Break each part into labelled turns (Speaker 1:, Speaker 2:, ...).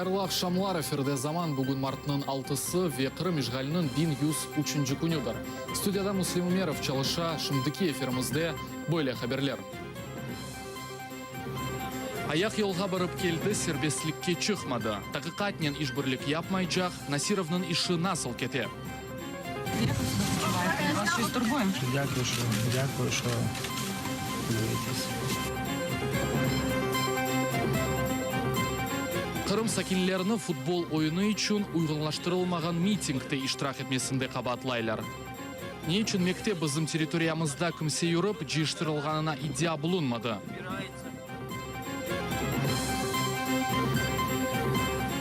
Speaker 1: Хайрлах Шамлар эфирде заман бүгін мартның 6-сы векірі межғалінің 1103 күнедір. Студияда Муслим Умеров чалыша шымдыки эфирімізде бөле хаберлер. Аяқ елға барып келді, сербестлікке чықмады. Тақиқатнен ішбірлік япмайчақ, Насировның іші насыл кете.
Speaker 2: Вас щось турбує?
Speaker 3: Дякую, що дивитесь.
Speaker 1: Қырым сакинлеріні футбол ойыны үшін ұйғынлаштырылмаған митингті иштирак етмесінде қабатлайлар. Не үшін мектеп біздің территориямызда күмсе юрып, жиштырылғанына идея бұлынмады.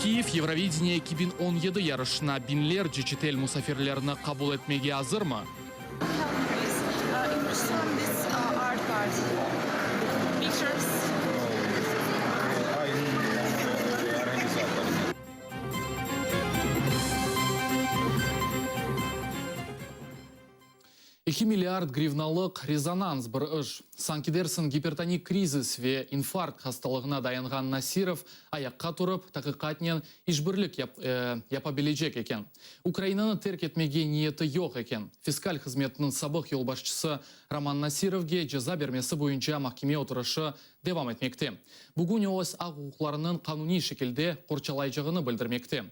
Speaker 1: Киев Евровидение 2017 ярышына бинлер жечетел мусафирлеріні қабыл етмеге азыр ма? $2 миллиард гривналык резонанс бір үш. Санкидерсін гипертоник кризис ве инфаркт хасталығына даянған Насиров аяққа тұрып, тақиқатнен ішбірлік япабележек екен. Украинаны терк етмеге ниеті жоқ екен. Фискаль қызметінің сабық елбашчысы Роман Насировге жаза бермесі бойынша махкеме отырышы девам етмекте. Бүгін өз ақ-құқларының қануни шекілде қорчалайжығыны білдірмекте.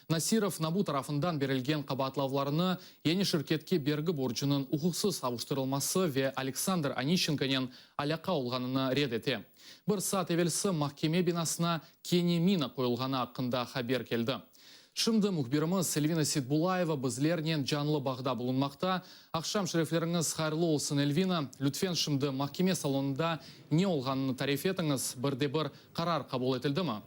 Speaker 1: Насиров Набу тарафындан берілген қабатлавларыны ені шіркетке бергі боржының ұқықсыз ауыстырылмасы ве Александр Онищенконен аляқа олғаныны редете. Бір саат евелсі махкеме бинасына кене мина қойылғаны ақында хабер келді. Шымды мұхбиріміз Эльвина Сидбулаева бізлерінен жанлы бағда бұлынмақта. Ақшам шерефлеріңіз қайырлы олсын, Эльвина. Лүтфен шымды махкеме салонында не олғаныны тариф етіңіз, бірде-бір қарар қабыл етілді ма?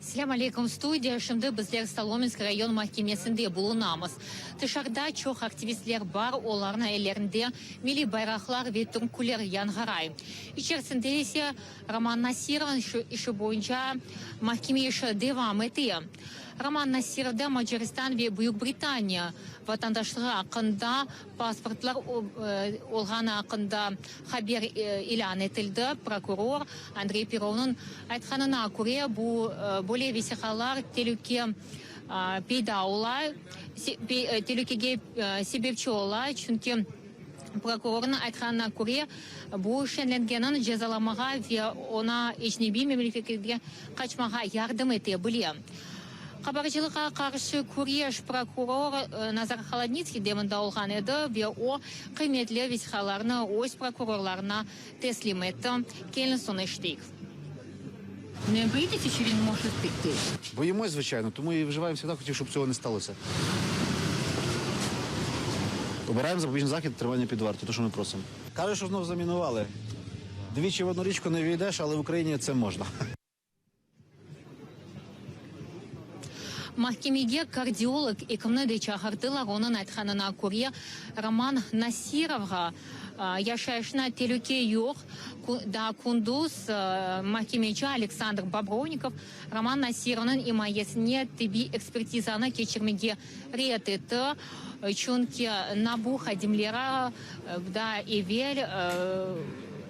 Speaker 2: Ассаляму алейкум, студия. Шымды біздер Соломенский район махкемесінде бұлынамыз. Тышарда чоқ активистлер бар, оларына әлерінде мили байрақлар ве түркулер янғарай. Ичерсінде есе Роман Насировын іші бойынша махкеме іші девам еті. Роман Насировда Маджаристан ве Бүйік-Британия ватандашлығы ақында паспортлар олғаны ақында хабер илан етілді. Прокурор Андрей Перовның айтқанына көре бұл более весіқалар телуке пейда олай, телукеге себепчі олай, чүнке прокурорның айтқанына көре бұл шенленгенін жазаламаға ве она ешнеби мемлекетке қачмаға ярдым ете біле. Қабаршылыққа қаршы күреш прокурор Назар Холодницкий демында олған еді ве о қиметлі весіқаларына өз прокурорларына теслим етті. Келін соны іштейк. Не боїтеся, що він може втекти?
Speaker 4: Боїмось, звичайно, тому і вживаємо завжди, хотів, щоб цього не сталося. Обираємо запобіжний захід тримання під вартою, то, що ми просимо. Кажуть, що знов замінували. Двічі в одну річку не війдеш, але в Україні це можна.
Speaker 2: Махкемеге кардиолог екімніде чағырдылар, оның айтқанына көре Роман Насировға яшайшына телуке yok. Да күндіз махкемечі Александр Бобровников Роман Насировның имайесіне тіби экспертизаны кечірмеге рет еті. Чүнке Набу хадимлера да евел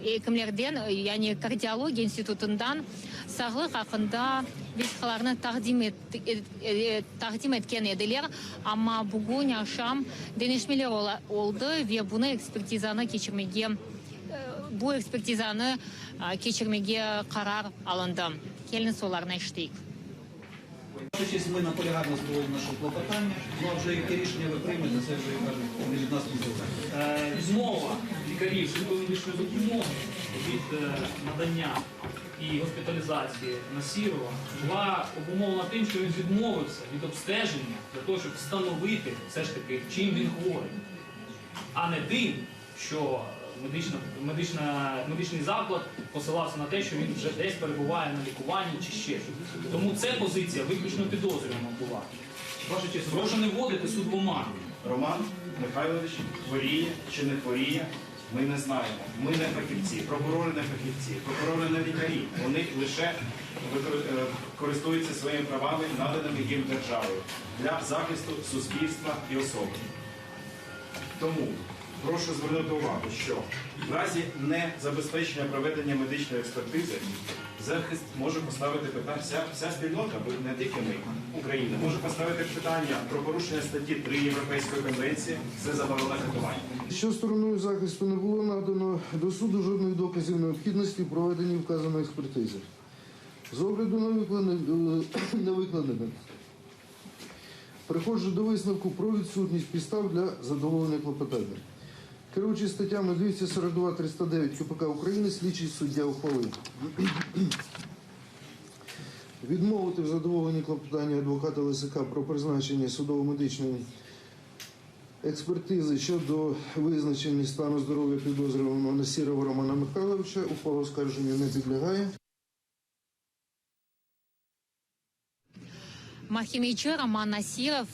Speaker 2: екімлерден, яғни кардиология институтындан сағлық ақында весіқаларына тақдим еткен еділер, амма бүгін ашам денешмелер олды ве бұны экспертизаны кечірмеге, бұл экспертизаны кечірмеге қарар алынды. Келін соларына іштейк.
Speaker 5: Ми наполягаємо задоволення нашого клопотання, але вже яке рішення ви приймете, це вже кажуть, від нас не залежить.
Speaker 6: Відмова лікарів швидкої медичної допомоги від надання і госпіталізації Насирова була обумовлена тим, що він відмовився від обстеження для того, щоб встановити все ж таки, чим він хворий, а не тим, що медичний заклад посилався на те, що він вже десь перебуває на лікуванні чи ще щось. Тому це позиція виключно підозрюваного була. Ваша честь, прошу не вводити суд в оману.
Speaker 7: Роман Михайлович хворіє чи не хворіє, ми не знаємо. Ми не фахівці, прокурори не фахівці, прокурори не лікарі. Вони лише користуються своїми правами, наданими їм державою для захисту суспільства і особи. Тому прошу звернути увагу, що в разі незабезпечення проведення медичної експертизи захист може поставити питання, вся спільнота, не тільки ми, Україна, може поставити питання про порушення статті 3 Європейської конвенції «Це заборона катування».
Speaker 8: Що стороною захисту не було надано до суду жодних доказів необхідності проведення вказаної експертизи. З огляду на викладене, приходжу до висновку про відсутність підстав для задоволення клопотання. Керуючись статтями 242-309 КПК України, слідчий суддя ухвалив відмовити в задоволенні клопотання адвоката Лисака про призначення судово-медичної експертизи щодо визначення стану здоров'я підозрюваного Насірова Романа Михайловича. Ухвала оскарженню не підлягає.
Speaker 2: Mahkemeci Roman Nasirov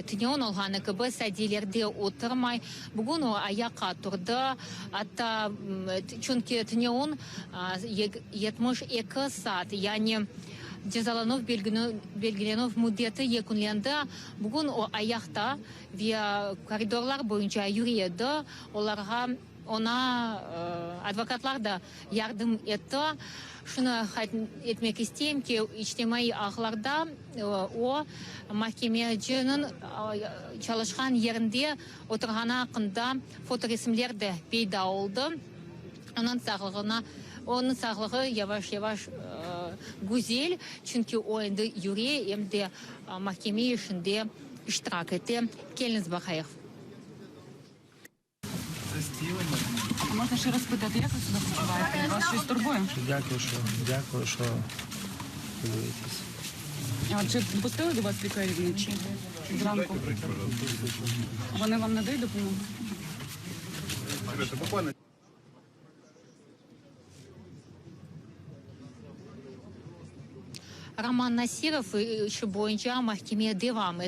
Speaker 2: tünyon olğan KB sədilerde oturmay. Bugün o ayağa turdu. Hatta çünkü tünyon 72 saat yani cezalanıp belgelenip müddeti yakınlandı. Bugün o ayakta ve koridorlar boyunca yürüyordu. Ona advokatlar da yardım etti. Şunu etmek isteyeyim ki içtimai ağlarda o mahkemecinin çalışkan yerinde oturğana hakkında fotoresimler de peyda oldu. Onun sağlığı yavaş yavaş güzel çünkü o indi yürüyor hem de mahkeme işinde iştirak etti. Geliniz bakayım.
Speaker 9: Можна ще розпитати, як ви себе почуваєте? Вас щось турбує?
Speaker 3: Дякую, що дивитесь.
Speaker 9: А чи пустили до вас лікарі вночі? Зранку? Вони вам надають допомогу?
Speaker 2: Roman Nasirov işi boyunca mahkemeye devam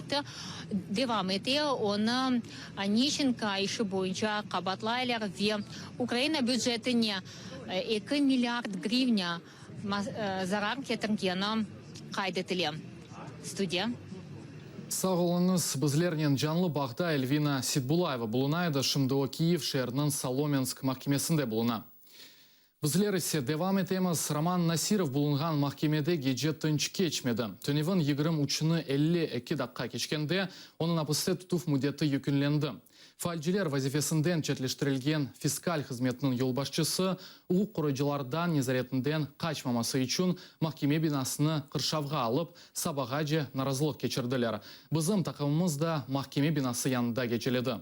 Speaker 2: etti. Onu Nişinka işi boyunca kabatlaylar ve Ukrayna bütçetine 2 milyard grivnya zarar getirgeni kaydedildi. Stüdyo.
Speaker 1: Sağ olunuz, bizlerden canlı bağda Elvina Sitbulaeva bulunaydı. Şimdi o Kiyev şehrinin Salomensk mahkemesinde buluna. Bizler ise devam etemiz. Roman Nasirov bulungan mahkemede gece tınç geçmedi. Tönevin 23:52 dakika geçkende onun hapiste tutup müddeti yükünlendi. Failciler vazifesinden çetleştirilgen fiskal hizmetinin yolbaşçısı uğuk kuruculardan nezaretinden kaçmaması için mahkeme binasını kırşavga alıp sabahacı narazılık geçirdiler. Bizim takımımız da mahkeme binası yanında geçiledi.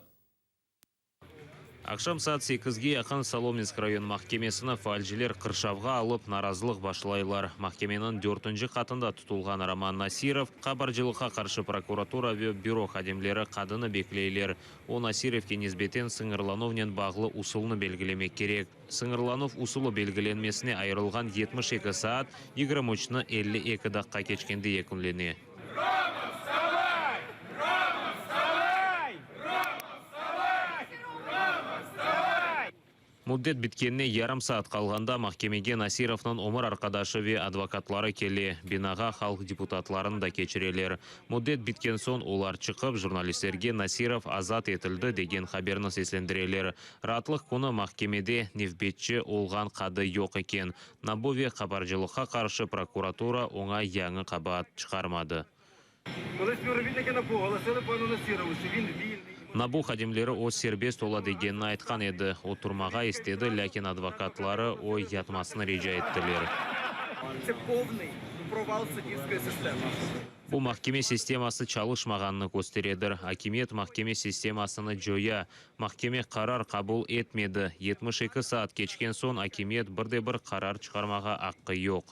Speaker 10: Akşam saat 8'ge yakın Salomensk rayon mahkemesini failciler kırşavga alıp narazılık başlayırlar. Mahkemenin 4. katında tutulgan Roman Nasirov kabarcılığa karşı prokuratura ve büro hadimleri kadını bekleyler. O Nasirovke nisbeten sınırlanovnen bağlı usulunu belgilemek gerek. Sınırlanov usulu belgilenmesine ayrılgan 72 saat 23:52 dakika geçkende yakınlanıyor. Müddet bitkenine yarım saat kalganda mahkemege Nasirov'nun Omar arkadaşı ve advokatları keli. Binaga halk deputatlarını da geçireler. Müddet bitken son olar çıkıp jurnalistlerge Nasirov azat etildi degen haberini seslendireler. Rahatlık konu mahkemede nefbetçi olgan kadı yok eken. Nabu ve kabarcılığa karşı prokuratura ona yanı kabahat çıkarmadı. Набу хадимлері о сербест ола дегенін айтқан еді. Отырмаға істеді, ләкин адвокатлары о ятмасын режа еттілер. Bu mahkeme sistemасы çalışmağanını gösteredir. Hakimiyet mahkeme sistemасыны joya. Mahkeme karar kabul etmedi. 72 saat geçken son hakimiyet bir karar çıkarmağa hakkı yok.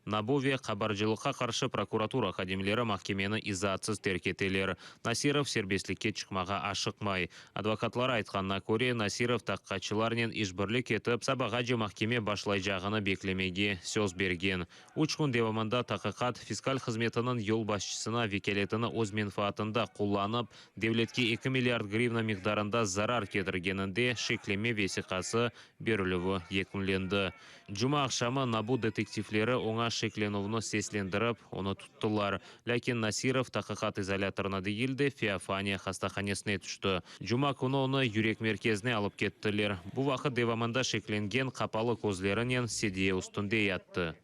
Speaker 10: Nabu ve kabarcılığa karşı prokuratura hadimleri mahkemeni izatsız terk ettiler. Nasirov serbestlikке çıkmağa aşıkmay. Advokatlar aytkanına göre Nasirov taqqaçılarının işbirlik etip sabahacı mahkeme başlayacağını beklemegi söz bergen. 3 gün devamında taqiqat fiskal hizmetinin yol başçısına vekaletini öz menfaatında kullanıp devletke 2 milyard grivna miqdarında zarar ketirgeninde şekleme vesiqası berilüvi yakınlendi. Cuma akşamı Nabu detektivleri ona Шекленовны сеслендіріп, оны тұттылар. Ләкин Насиров тақиқат изоляторына дейілді, Феофания хастаханесіне түшті. Жума күні оны юрек мерkezіне алып кеттілер. Бұл вақыт девамында шекленген қапалы көзлерінен седие үстінде ятты.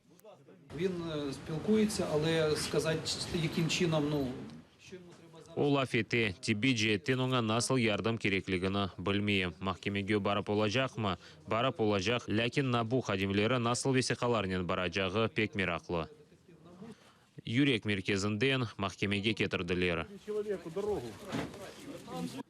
Speaker 5: Він спілкується, але сказати, яким чином,
Speaker 10: Ол афеті, тебе жеттен оңа насыл ярдым кереклігіні білмейім. Махкемеге барып олажақ ма? Барып олажақ, ләкин набу хадимлері насыл весеқаларнен баражағы пек мерақлы. Юрек мерkezінден махкемеге кетірділер.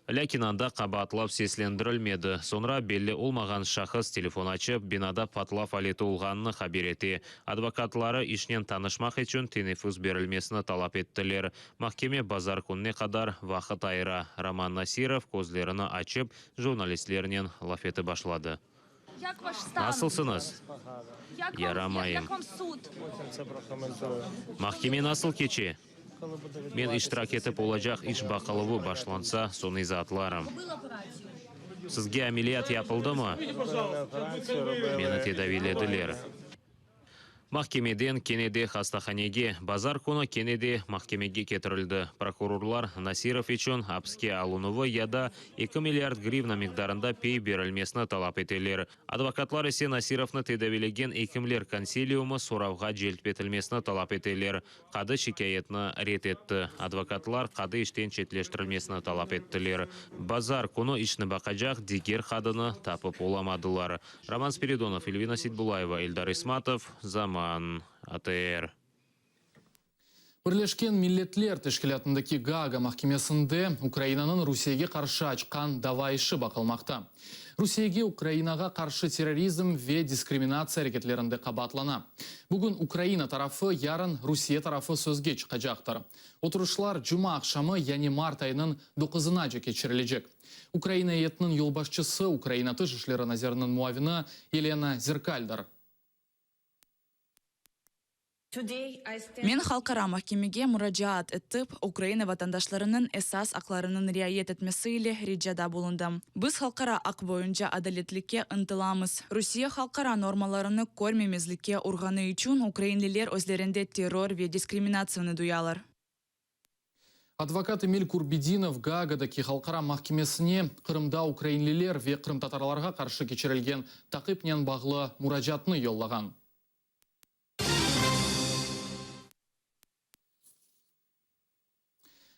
Speaker 10: Ләкин анда қабатлап сеслендірілмеді. Sonra белі олмаған шақыз телефон açып, бинада патлап алеті олғанны хабер еті. Адвокатлары ішнен танышмақ үшін тенефуз берілмесіні талап еттілер. Махкеме базар күнне қадар вақыт айыра. Роман Насиров көзлеріні açып, журналистлерінен лафеті башлады. Насылсыныз? Ярамайым. Махкеме насыл кече? Мен иштирак етіп олажақ иш бақылығы башланса, соны изатларым. Сізге амелият япылды ма? Мені тедавиледілер. Махкемеден Кенеде хастаханеге, базар күні Кенеде махкемеге кетірілді. Прокурорлар Насиров үшін апске алынуы яда 2 миллиард гривна миқдарында пей берілмесіні талап етелер. Адвокатлар есе Насировны тедавилеген екімлер консилиумы сұрауға желтпетілмесіні талап етелер. Қады шикаетіні рет етті. Адвокатлар қады іштен четлештірілмесіні талап еттілер. Базар күні ішіні бақажақ дигер қадыны тапып оламадылар. Роман Спиридонов, Эльвина Сейтбулаева, Эльдар Исматов, Заман, АТР.
Speaker 1: Бірлешкен миллетлер тешкілятындaki Гаага махкемесінде Украинаның Русияге қаршы açқан дава іші бақылмақта. Русияге Украинаға қаршы терроризм ве дискриминация әрекетлерінде қабатлана. Бүгін Украина тарафы ярын Русия тарафы сөзге чыққажақтыр. Отырушылар жұма ақшамы, яғни март айының 9-ына кечірілежек. Украина етінің елбашчысы Украина тыш ішлері назерінің муавины Елена Зеркальдар.
Speaker 9: Мен халқара махкемеге мұражаат етіп, Украина ватандашларының эсас ақларының риайет етмесі иле реджада болындым. Біз халқара ақ бойынша адалетлікке ынтыламыз. Русия халқара нормаларыны көрмемезлікке ұрғаны үшін украинлілер өзлерінде террор ве дискриминацияны дуялар.
Speaker 1: Адвокат Эмиль Курбидинов Гаагадaki халқара махкемесіне Қырымда украинлілер ве Қырым татарларға қаршы кечірілген тақипнен бағлы мұражатыны йоллаған.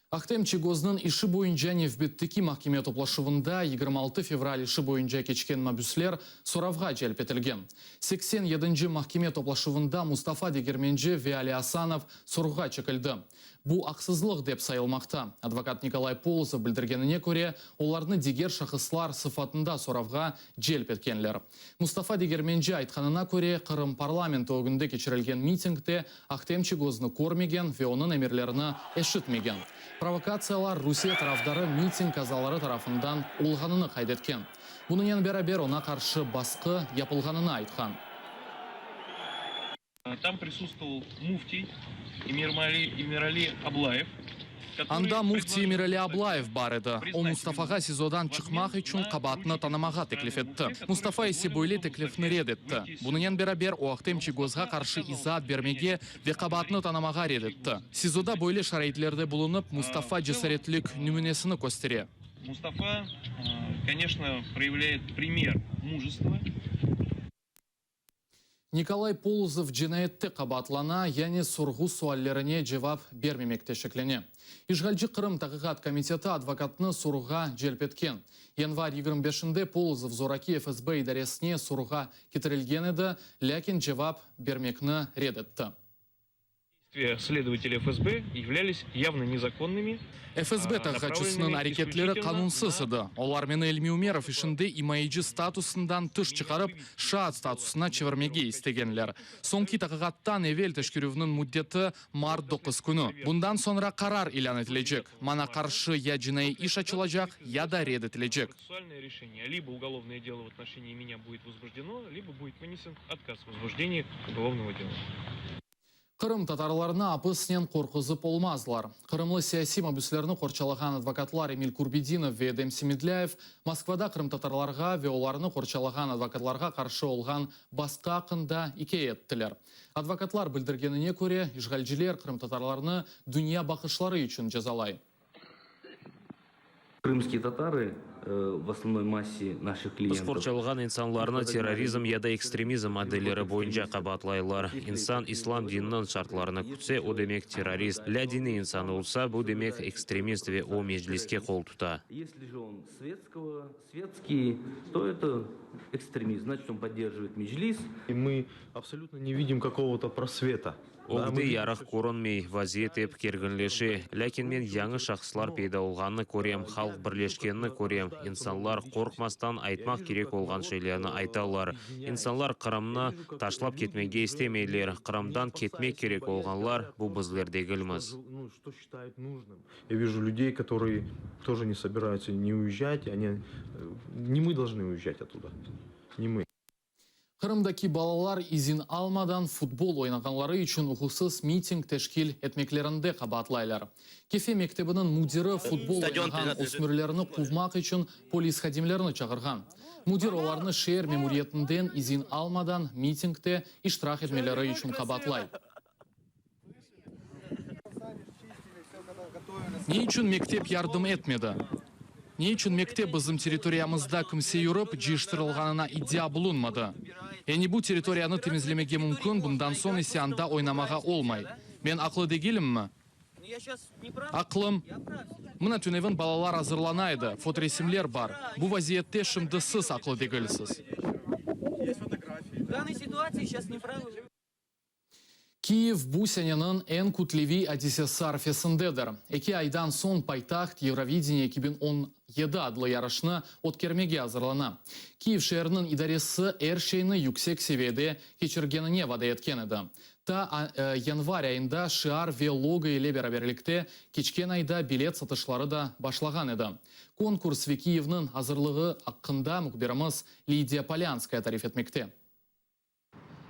Speaker 1: Ақтем Чегознын іші бойынша невбеттікі махкеме топлашывында 26 февраль іші бойынша кечкен мабюслер соравға жәлпетілген. 87-ші махкеме топлашывында Мустафа Дегерменджи ве Али Асанов сорға чекілді. Бұл ақсызлық деп сайылмақта. Адвокат Николай Полозов білдіргеніне көре, оларны дегер шақыслар сыфатында соравға жәлпеткенлер. Мустафа Дегерменджи айтқанына көре, Қырым парламенті өгінде кечірілген митингте Ақтем Чегозны көрмеген ве оның әмерлеріні әшітмеген. Провокациялар Русия тарафдары митинг казалары тарафындан олғаныны қайдеткен. Бұнымен бәрі она қаршы басқы япылғанына айтқан.
Speaker 11: Там присутствовал муфтий Эмирали Аблаев.
Speaker 1: Анда муфти Эмирали Аблаев бар еді. Ол Мустафаға сезодан чықмақ үшін қабатыны танымаға теклиф етті. Мустафа есе бойлы теклифні ред етті. Бұнымен бәрі Ақтем Чегозға қаршы изат бермеге ве қабатыны танымаға ред етті. Сезода бойлы шарайтлерді бұлынып, Мустафа жесаретлік нүмінесіні көстере.
Speaker 11: Мустафа, конечно, проявляет пример мужества.
Speaker 1: Николай Полозов жинайетті қабатлана, яғни сұрғу суаллеріне жевап бермемекте шеклене. Ишғалжы Қырым тақиқат комитеті адвокатны сұрға желпеткен. Январь 25-шінде Полозов Зораки ФСБ идаресіне сұрға кетірілген еді, ләкин жевап бермекні редетті.
Speaker 11: Следователи ФСБ являлись явно незаконными.
Speaker 1: ФСБ тағачысының әрекетлері қанунсыз еді. Олар мені Эльми Умеров ішінде имайджы статусындан түш чықарып, шаат статусына чевермеге істегенлер. Соңки тағығаттан евел тәшкерівнің мұддеті март 9 күні. Бұндан sonra қарар илан етілежек. Мана қаршы я жинай иш açılacak, я да ред етілежек.
Speaker 11: Процессуальное решение. Либо уголовное дело в отношении меня будет возбуждено, либо будет вынесен отказ в возбуждении уголовного дела.
Speaker 1: Қырым татарларына апыснен қорқызып олмазлар. Қырымлы сияси мабүслерні қорчалаған адвокатлар Эмиль Курбидинов ве Эдем Семедляев Москвада Қырым татарларға ве оларны қорчалаған адвокатларға қаршы олған басқа қында ике еттілер. Адвокатлар білдіргеніне көре, ишғалжилер Қырым татарларны дүния бақышлары үшін жазалай.
Speaker 12: Крымские татары в основной массе наших клиентов.
Speaker 10: Қорчалған инсанларны терроризм яда экстремизм моделері бойынша қабатлайлар. Инсан ислам динінің шартларына күтсе, о демек террорист. Ля дini инсан олса, бұл демек экстремист ве о межлиске қол тұта.
Speaker 12: Если же он светский, то это экстремист. Значит, он поддерживает меджлис.
Speaker 3: И мы абсолютно не видим какого-то просвета.
Speaker 10: Оғды ярақ көрінмей, вазиет еп кергінлеші. Ләкин мен яңы шақсылар пейда олғанны көрем, халық бірлешкенні көрем. Инсанлар қорқмастан айтмақ керек олған шейлеріні айталар. Инсанлар Қырымны ташлап кетмеге істемейлер. Қырымдан кетмек керек олғанлар бұл біздердегілміз.
Speaker 3: Что считают нужным? Я вижу людей, которые тоже не собираются не уезжать. Не мы должны уезжать оттуда. Не мы.
Speaker 1: Қырымдаки балалар изин алмадан футбол ойнағанлары үшін ұқысыз митинг тәшкил етмеклерінде қабатлайлар. Кефе мектебінің мудирі футбол ойнаған өсмірлеріні қувмақ үшін полис хадимлеріні чағырған. Мудир оларны шер мемуриетінден изин алмадан митингте иштирак етмелері үшін қабатлай. Не үшін мектеп ярдым етмеді? Не үшін мектеп біздің территориямызда кімсе юрып, жиштырылғанына идея бұлынмады? Әне бұл территорияны темізлемеге мүмкін, бұндан сон исянда ойнамаға олмай. Мен ақлы дегелім ме? Ақлым. Мұна түневін балалар азырланайды, фоторесімлер бар. Бұл вазиетте шымды сыз ақлы дегелісіз.
Speaker 13: В данной ситуации сейчас неправильно.
Speaker 1: Киев бусянянын эн кутлеви адисесар фесіндедір. Эки айдан сон пайтахт Евровидение 2017 адлы ярышны откермеге азырлана. Киев шерінің идаресі әршейні юксек севеде кечіргеніне вада еткен еді. Та январь айында шиар ве лого еле бераберлікте кечкен айда билет сатышлары да башлаган еді. Конкурс ве Киевнің азырлығы аққында мұқберіміз Лидия Полянская тариф етмекте.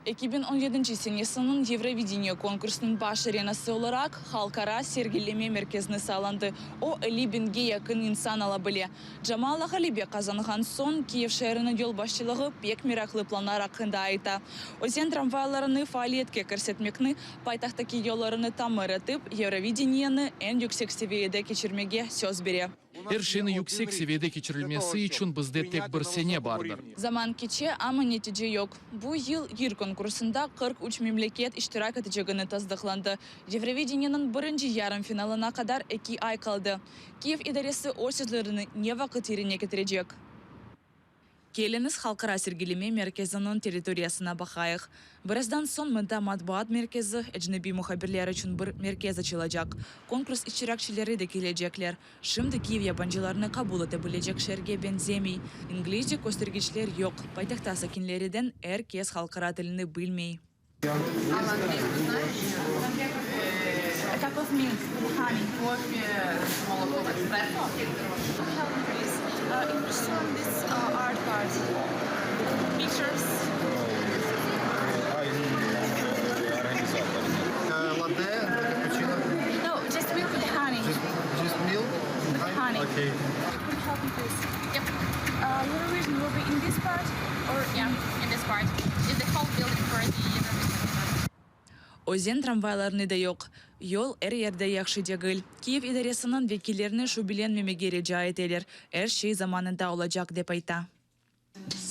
Speaker 9: 2017 сенесінің Евровидение конкурсының баш аренасы оларақ халқара сергелеме мерkezіне саланды. О әлібінге якын инсан ала біле. Джамал Ағалибе қазанған сон Киев шәрінің ел башчылығы пек мирақлы планар ақында айта. Өзен трамвайларыны фаалиетке көрсетмекні, пайтақтаки еларыны тамыратып, Евровидениені ән yüksek seviyede кечірмеге сөз бере.
Speaker 1: Әршені yüksek seviyede кечірілмесі үшін бізде тек бір сене бардыр.
Speaker 9: Zaman keçе, ama netice yok. Bu yıl yer konkursunda 43 memleket iştirak edeceğini tasdiqlandı. Евровидениенің бірінші yarım finalına kadar 2 ay kaldı. Kiev idaresi o sözlerini ne vakit yerine getirecek? Келіңіз халқара сергелеме мерkezінің территориясына бақайық. Біраздан сон мұнда матбуат меркезі, әжнеби мұхабірлер үшін бір меркез açılacak. Конкурс iştirakçileri de gelecekler. Şimdi Kiev yabancılarını kabul edebilecek şerge benzemey. İngilizce göstergeçler yok. Paytaxta sakinleriden herkes halkara dilini bilmey.
Speaker 14: Каков Минск? Камень, кофе, молоко, эспрессо. Interested in this art part. Pictures.
Speaker 8: Latte, cappuccino.
Speaker 14: No, just milk with honey.
Speaker 8: Just milk?
Speaker 14: With honey.
Speaker 8: Okay.
Speaker 14: Could you help me please? Yep. Eurovision will be in this part or in this part? In the whole building for the Eurovision.
Speaker 9: Өзен трамвайларыны да yok. Yol her yerde yakşı değil. Kiev idaresinin vekillerini şu bilinmemege rica edeler. Her şey zamanında olacak dep ayta.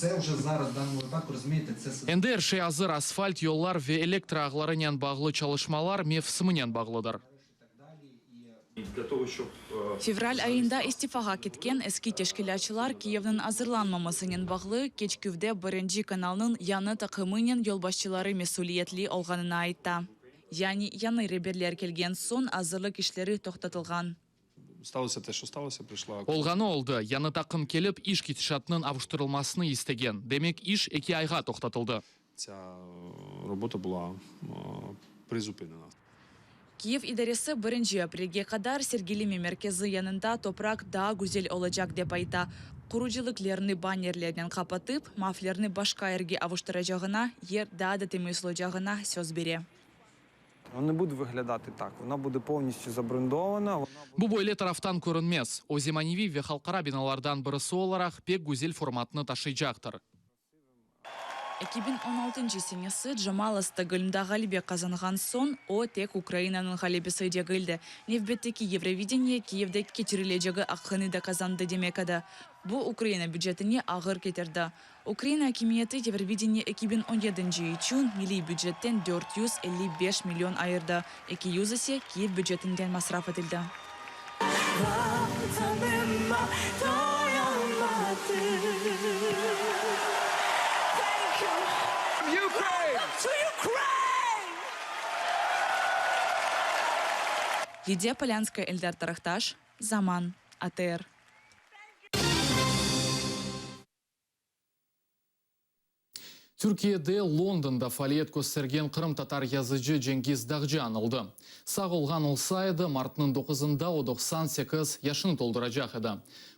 Speaker 5: Це вже зараз в даному випадку, розумієте, це...
Speaker 1: Энде әршей азыр асфальт yollar ve электроағларынен бағлы çalışmalar мевсімінен бағлыдыр.
Speaker 9: Fevral ayında istifaga ketken eski teşkilatçılar Kiev'nin hazırlanmamasının bağlı Keçküv'de birinci kanalının yanı takımının yolbaşçıları mesuliyetli olganına aytta. Yani yanı reberler kelgen son hazırlık işleri toxtatılgan.
Speaker 15: Сталося те, що сталося, прийшла...
Speaker 1: Olğanı oldu. Yanı takım kelip iş gidişatının avuşturulmasını istegen. Demek iş 2 ayga toxtatıldı.
Speaker 15: Ця робота була призупинена.
Speaker 9: Kiev idaresi 1 aprelge kadar sergileme merkezi yanında toprak daha güzel olacak dep ayta. Kuruculuklarını bannerlerden kapatıp, maflarını başka yerge avuşturacağına, yer daha da temiz olacağına söz bere.
Speaker 16: Вона не буде виглядати так. Вона буде повністю забрендована.
Speaker 1: Бу бойле тарафтан көрінмес. О Земаневи ве халқара биналардан бірісі оларақ пек гүзел форматны ташыйжақтыр.
Speaker 9: 2016 senesi Джамал Астагыльмда галибе казанған сон, о тек Украинаның галибесі дегілді. Невбеттеки Евровидение Киевде кетірілежегі аққыны да казанды демекеді. Бұл Украина бюджетіне ағыр кетерді. Украина акимиеті Евровидение 2017 үшін милли бюджеттен 455 миллион айырды. 200 ise Киев бюджетінден масраф етілді. Лидия Полянская, Эльдар Тарахташ, Заман, АТР.
Speaker 1: Türkiye'de London'da faaliyet göstergen Kırım Tatar yazıcı Cengiz Dağcı anıldı. Sağ olgan olsaydı Mart'ın 9'ında o 98 yaşını dolduracak edi.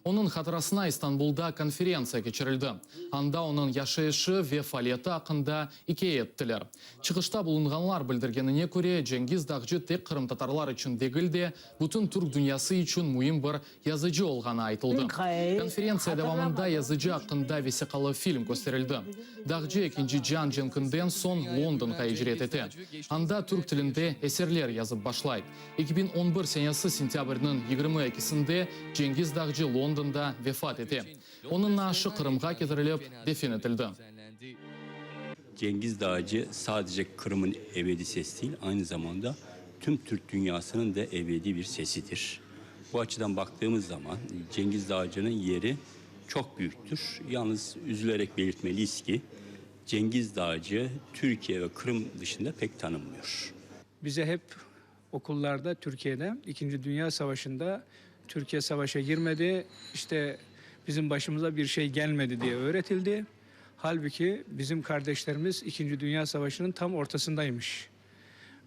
Speaker 1: Onun hatırasına İstanbul'da konferensiya geçirildi. Anda onun yaşayışı ve faaliyeti hakkında hikaye ettiler. Çıkışta bulunganlar bildirgenine göre Cengiz Dağcı tek Kırım Tatarlar için değil de bütün Türk dünyası için mühim bir yazıcı olgana aytıldı. Konferensiya devamında yazıcı hakkında vesikalı film gösterildi. Dağcı ikinci Can Cenk'inden son London'a hicret etti. Anda Türk tilinde eserler yazıp başlaydı. 2011 senesi sentyabrının 22'sinde Cengiz Dağcı London'da vefat etti. Onun naaşı Kırım'a getirilip defin edildi.
Speaker 17: Cengiz Dağcı sadece Kırım'ın ebedi sesi değil, aynı zamanda tüm Türk dünyasının da ebedi bir sesidir. Bu açıdan baktığımız zaman Cengiz Dağcı'nın yeri çok büyüktür. Yalnız üzülerek belirtmeliyiz ki Cengiz Dağcı Türkiye ve Kırım dışında pek tanınmıyor.
Speaker 18: Bize hep okullarda Türkiye'de 2. Dünya Savaşı'nda Türkiye savaşa girmedi, işte bizim başımıza bir şey gelmedi diye öğretildi. Halbuki bizim kardeşlerimiz 2. Dünya Savaşı'nın tam ortasındaymış.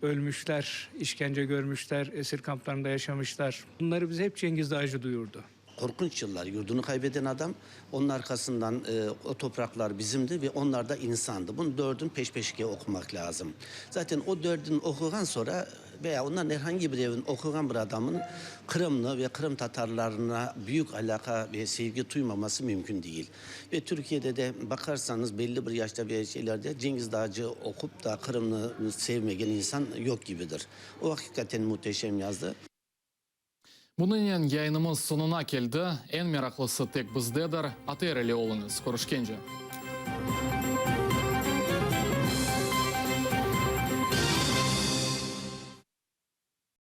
Speaker 18: Ölmüşler, işkence görmüşler, esir kamplarında yaşamışlar. Bunları bize hep Cengiz Dağcı duyurdu.
Speaker 19: Korkunç yıllar, yurdunu kaybeden adam, onun arkasından o topraklar bizimdi ve onlar da insandı. Bunu 4'ün peş peşe okumak lazım. Zaten o 4'ün okugan sonra veya onların herhangi bir evin okugan bir adamın Kırımlı ve Kırım Tatarlarına büyük alaka ve sevgi duymaması mümkün değil. Ve Türkiye'de de bakarsanız belli bir yaşta ve şeylerde Cengiz Dağcı okup da Kırımlı sevmeyen insan yok gibidir. O hakikaten muhteşem yazdı.
Speaker 1: Bunun yayınımız sonuna geldi. En meraklısı tek bizdedir. ATR ile olunuz. Görüşkence.